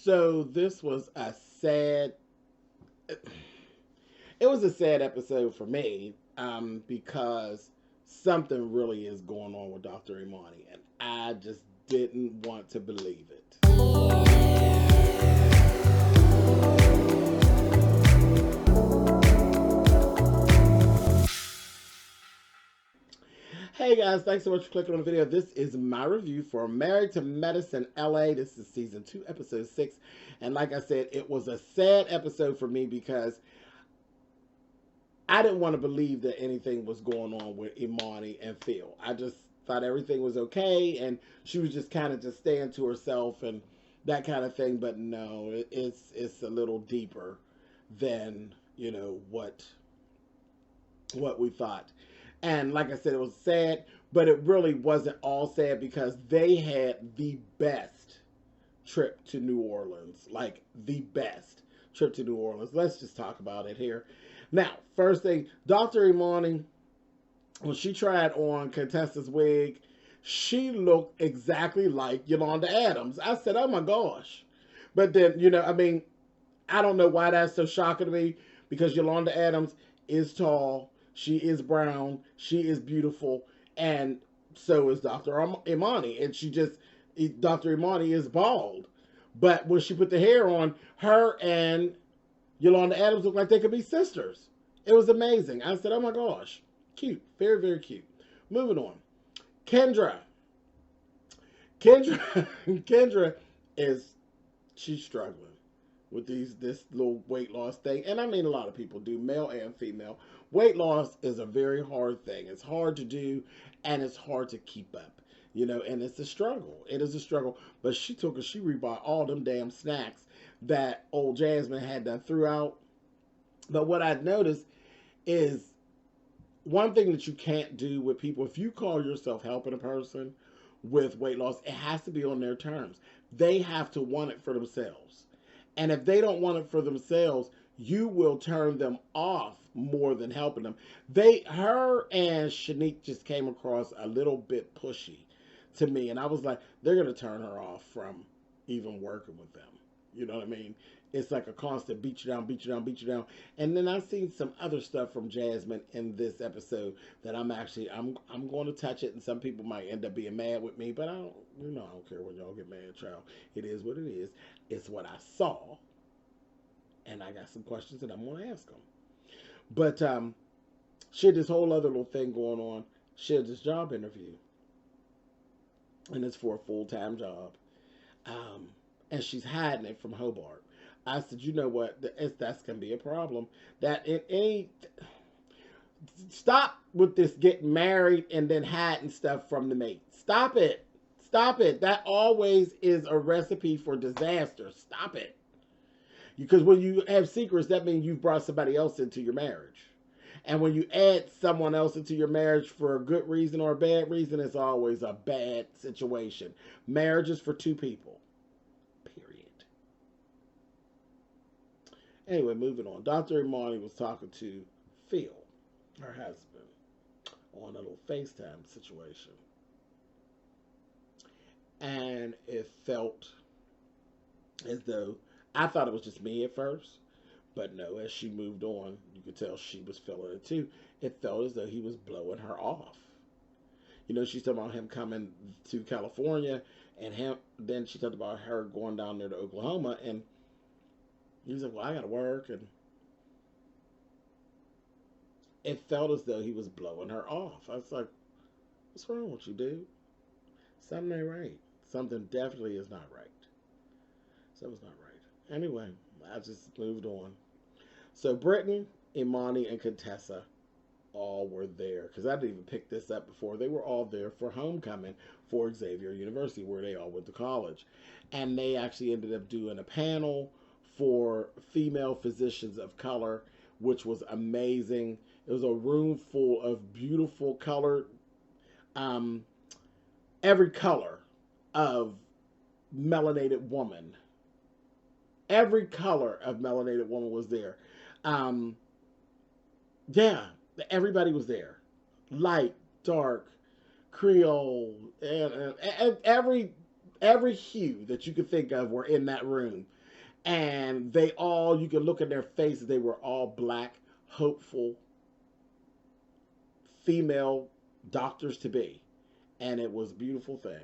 So this was a sad. It was a sad episode for me, because something really is going on with Dr. Imani, and I just didn't want to believe it. Hey guys, thanks so much for clicking on the video. This is my review for Married to Medicine LA. This is season 2, episode 6. And like I said, it was a sad episode for me because I didn't want to believe that anything was going on with Imani and Phil. I just thought everything was okay and she was just kind of just staying to herself and that kind of thing. But no, it's a little deeper than, what we thought. And like I said, it was sad, but it really wasn't all sad because they had the best trip to New Orleans. Like the best trip to New Orleans. Let's just talk about it here. Now, first thing, Dr. Imani, when she tried on Contessa's wig, she looked exactly like Yolanda Adams. I said, oh my gosh. But then, I don't know why that's so shocking to me because Yolanda Adams is tall. She is brown. She is beautiful. And so is Dr. Imani. And Dr. Imani is bald. But when she put the hair on, her and Yolanda Adams looked like they could be sisters. It was amazing. I said, oh my gosh. Cute. Very, very cute. Moving on. Kendra. Kendra she's struggling with this little weight loss thing. And I mean, a lot of people do, male and female. Weight loss is a very hard thing. It's hard to do, and it's hard to keep up, and it's a struggle. It is a struggle. But she rebought all them damn snacks that old Jasmine had done throughout. But what I've noticed is one thing that you can't do with people, if you call yourself helping a person with weight loss, it has to be on their terms. They have to want it for themselves. And if they don't want it for themselves, you will turn them off more than helping them. Her and Shanique just came across a little bit pushy to me. And I was like, they're going to turn her off from even working with them. You know what I mean? It's like a constant beat you down, beat you down, beat you down. And then I've seen some other stuff from Jasmine in this episode that I'm going to touch it, and some people might end up being mad with me, but I don't care when y'all get mad, child. It is what it is. It's what I saw, and I got some questions that I'm going to ask them. But she had this whole other little thing going on. She had this job interview, and it's for a full-time job, and she's hiding it from Hobart. I said, you know what? That's going to be a problem. Stop with this getting married and then hiding stuff from the mate. Stop it. Stop it. That always is a recipe for disaster. Stop it. Because when you have secrets, that means you've brought somebody else into your marriage. And when you add someone else into your marriage for a good reason or a bad reason, it's always a bad situation. Marriage is for two people. Anyway, moving on. Dr. Imani was talking to Phil, her husband, on a little FaceTime situation. And it felt as though, I thought it was just me at first, but no, as she moved on, you could tell she was feeling it too. It felt as though he was blowing her off. She's talking about him coming to California, and then she talked about her going down there to Oklahoma, and he was like, well, I got to work. And it felt as though he was blowing her off. I was like, what's wrong with you, dude? Something ain't right. Something definitely is not right. Something's not right. Anyway, I just moved on. So Brittany, Imani, and Contessa all were there. Because I didn't even pick this up before. They were all there for homecoming for Xavier University, where they all went to college. And they actually ended up doing a panel for female physicians of color, which was amazing. It was a room full of beautiful colored, every color of melanated woman. Every color of melanated woman was there. Yeah, everybody was there. Light, dark, Creole, and every hue that you could think of were in that room. And they all, you could look at their faces, they were all black, hopeful, female doctors to be. And it was a beautiful thing.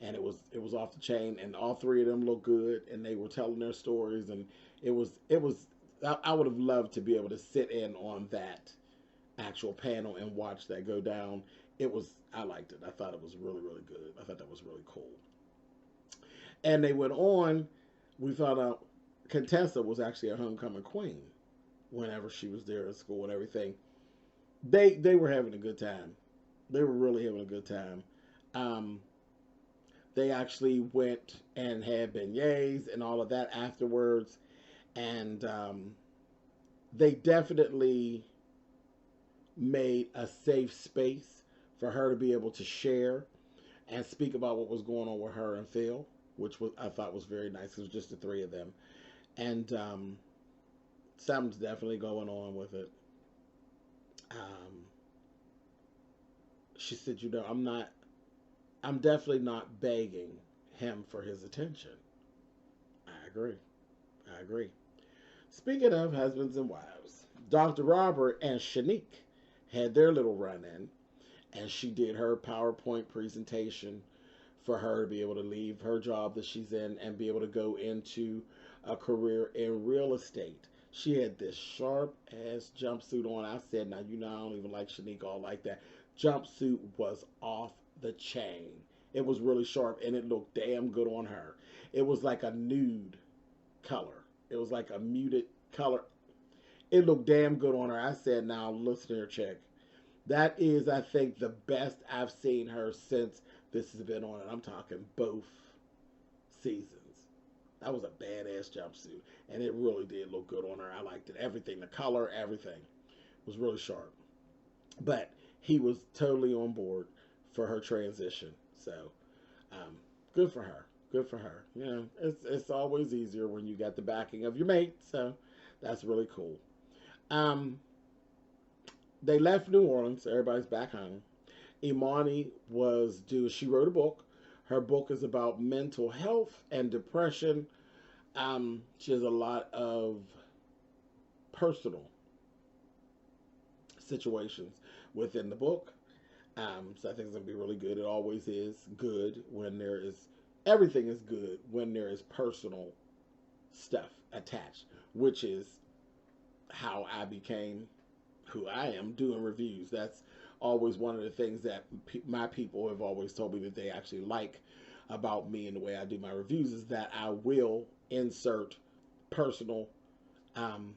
And it was off the chain, and all three of them looked good, and they were telling their stories, and it was I would have loved to be able to sit in on that actual panel and watch that go down. I liked it. I thought it was really, really good. I thought that was really cool. And they went on. We found out Contessa was actually a homecoming queen whenever she was there at school and everything. They were having a good time. They were really having a good time. Um, they actually went and had beignets and all of that afterwards, and they definitely made a safe space for her to be able to share and speak about what was going on with her and Phil, which was I thought was very nice. It was just the three of them, and something's definitely going on with it. Um, she said, I'm definitely not begging him for his attention. I agree. I agree. Speaking of husbands and wives, Dr. Robert and Shanique had their little run in, and she did her PowerPoint presentation for her to be able to leave her job that she's in and be able to go into a career in real estate. She had this sharp ass jumpsuit on. I said, now you know I don't even like Shanique all like that. Jumpsuit was off the chain. It was really sharp and it looked damn good on her. It was like a nude color. It was like a muted color. It looked damn good on her. I said, now listen here, chick. That is, I think, the best I've seen her since this has been on. And I'm talking both seasons. That was a badass jumpsuit. And it really did look good on her. I liked it. Everything, the color, everything was really sharp. But he was totally on board for her transition. So, good for her. Good for her. You know, it's always easier when you got the backing of your mate. So, that's really cool. Um, they left New Orleans. Everybody's back home. Imani was due. She wrote a book. Her book is about mental health and depression. She has a lot of personal situations within the book. So I think it's going to be really good. It always is good when there is, everything is good when there is personal stuff attached, which is how I became who I am doing reviews. That's always one of the things that my people have always told me that they actually like about me and the way I do my reviews is that I will insert personal um,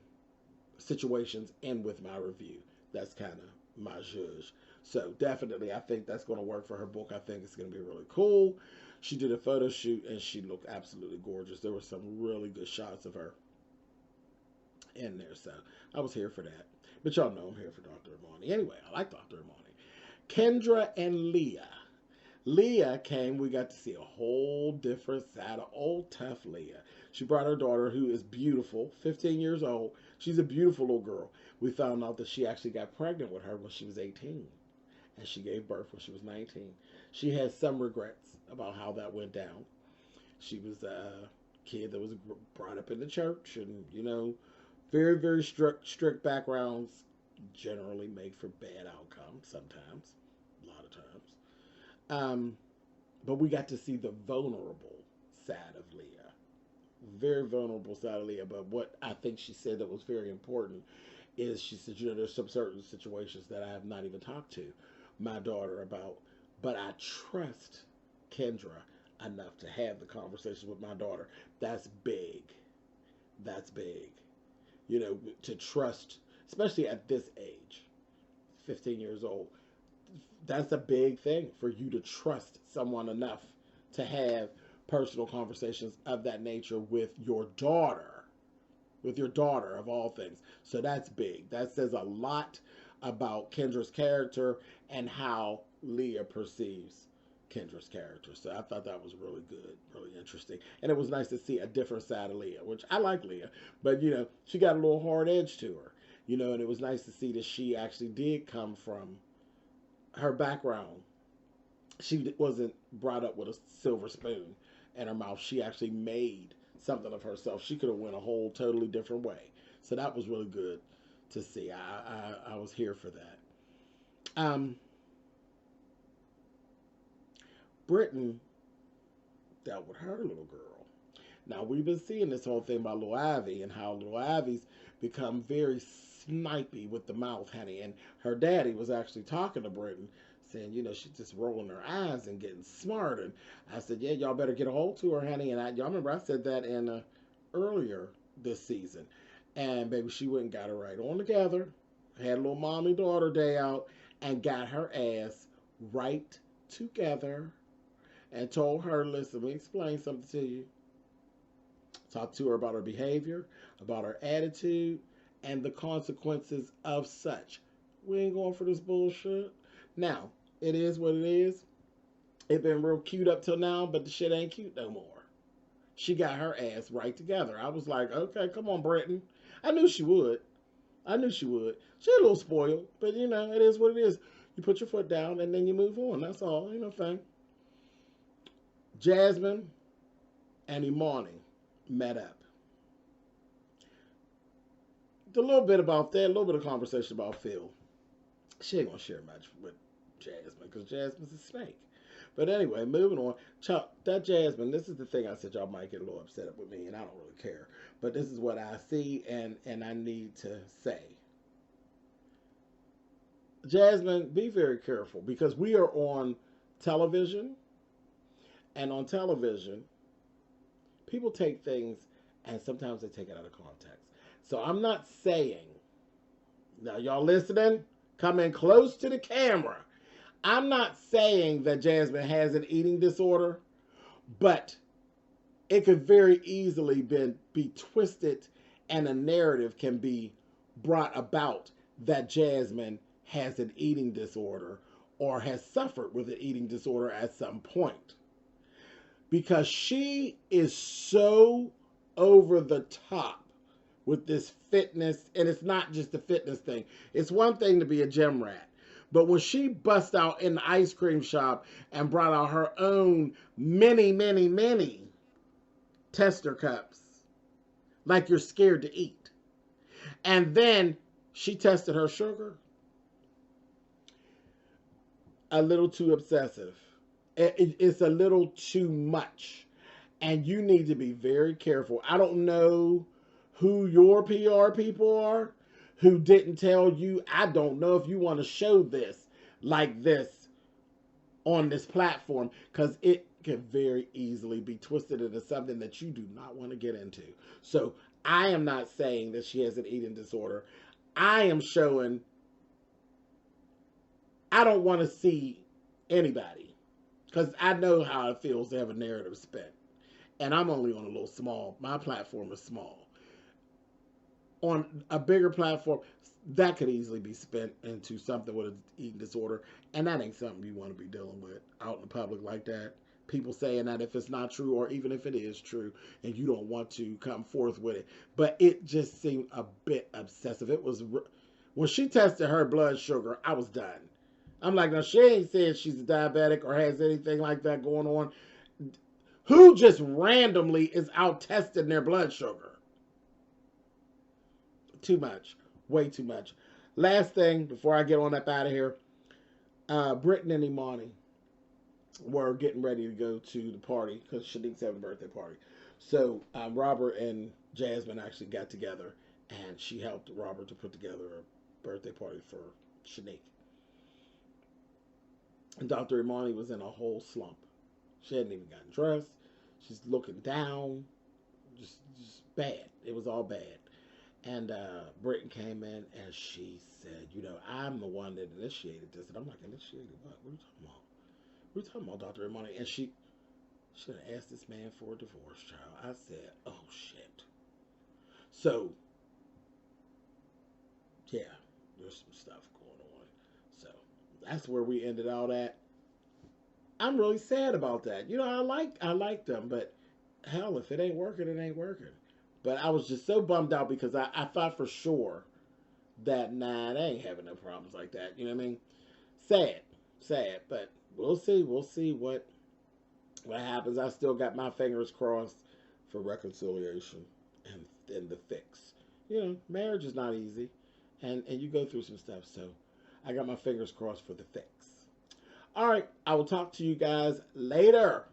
situations in with my review. That's kind of my zhuzh. So definitely, I think that's going to work for her book. I think it's going to be really cool. She did a photo shoot and she looked absolutely gorgeous. There were some really good shots of her in there. So I was here for that. But y'all know I'm here for Dr. Imani. Anyway, I like Dr. Imani. Kendra and Leah. Leah came. We got to see a whole different side of old tough Leah. She brought her daughter, who is beautiful, 15 years old. She's a beautiful little girl. We found out that she actually got pregnant with her when she was 18. And she gave birth when she was 19. She has some regrets about how that went down. She was a kid that was brought up in the church and, you know, very, very strict backgrounds generally make for bad outcomes sometimes, a lot of times. But we got to see the vulnerable side of Leah. Very vulnerable side of Leah. But what I think she said that was very important is she said, you know, there's some certain situations that I have not even talked to my daughter about, but I trust Kendra enough to have the conversation with my daughter. That's big. That's big. You know, to trust, especially at this age, 15 years old, that's a big thing for you to trust someone enough to have personal conversations of that nature with your daughter of all things. So that's big. That says a lot about Kendra's character and how Leah perceives Kendra's character. So I thought that was really good, really interesting. And it was nice to see a different side of Leah, which I like Leah, but you know, she got a little hard edge to her, you know, and it was nice to see that she actually did come from her background. She wasn't brought up with a silver spoon. in her mouth. She actually made something of herself. She could have went a whole totally different way. So that was really good to see. I was here for that. Britain dealt with her little girl. Now we've been seeing this whole thing about Little Ivy and how Little Ivy's become very snipey with the mouth, honey. And her daddy was actually talking to Britain, saying, you know, she's just rolling her eyes and getting smart. And I said, yeah, y'all better get a hold to her, honey. And y'all remember I said that in earlier this season. And baby, she went and got her right on together, had a little mommy daughter day out, and got her ass right together and told her, listen, let me explain something to you. Talk to her about her behavior, about her attitude, and the consequences of such. We ain't going for this bullshit. Now, it is what it is. It been real cute up till now, but the shit ain't cute no more. She got her ass right together. I was like, okay, come on, Britain. I knew she would. I knew she would. She a little spoiled, but you know, it is what it is. You put your foot down and then you move on. That's all. Ain't no thing. Jasmine and Imani met up. A little bit about that, a little bit of conversation about Phil. She ain't gonna share much with Jasmine because Jasmine's a snake. But anyway, moving on. That Jasmine, this is the thing I said y'all might get a little upset with me, and I don't really care. But this is what I see and I need to say. Jasmine, be very careful because we are on television. And on television, people take things and sometimes they take it out of context. So I'm not saying, now y'all listening? Come in close to the camera. I'm not saying that Jasmine has an eating disorder, but it could very easily be twisted and a narrative can be brought about that Jasmine has an eating disorder or has suffered with an eating disorder at some point. Because she is so over the top with this fitness, and it's not just the fitness thing. It's one thing to be a gym rat, but when she bust out in the ice cream shop and brought out her own many tester cups, like you're scared to eat, and then she tested her sugar, a little too obsessive. It's a little too much. And you need to be very careful. I don't know who your PR people are who didn't tell you. I don't know if you want to show this like this on this platform because it can very easily be twisted into something that you do not want to get into. So I am not saying that she has an eating disorder. I am showing I don't want to see anybody. Because I know how it feels to have a narrative spent. And I'm only on a little small, my platform is small. On a bigger platform, that could easily be spent into something with an eating disorder. And that ain't something you want to be dealing with out in the public like that. People saying that if it's not true or even if it is true and you don't want to come forth with it. But it just seemed a bit obsessive. It was, when she tested her blood sugar, I was done. I'm like, now she ain't saying she's a diabetic or has anything like that going on. Who just randomly is out testing their blood sugar? Too much. Way too much. Last thing, before I get on up out of here, Brittany and Imani were getting ready to go to the party because Shanique's having a birthday party. So Robert and Jasmine actually got together and she helped Robert to put together a birthday party for Shanique. And Dr. Imani was in a whole slump. She hadn't even gotten dressed. She's looking down. Just bad. It was all bad. And Britton came in and she said, you know, I'm the one that initiated this. And I'm like, initiated what? What are you talking about? What are you talking about, Dr. Imani? And she should have asked this man for a divorce, child. I said, oh, shit. So, yeah, there's some stuff going on. So, that's where we ended out at. I'm really sad about that. You know, I like them, but hell, if it ain't working, it ain't working. But I was just so bummed out because I thought for sure that, nah, they ain't having no problems like that. You know what I mean? Sad, but we'll see. We'll see what what happens, I still got my fingers crossed for reconciliation and the fix. You know, marriage is not easy, and you go through some stuff. So I got my fingers crossed for the fix. All right, I will talk to you guys later.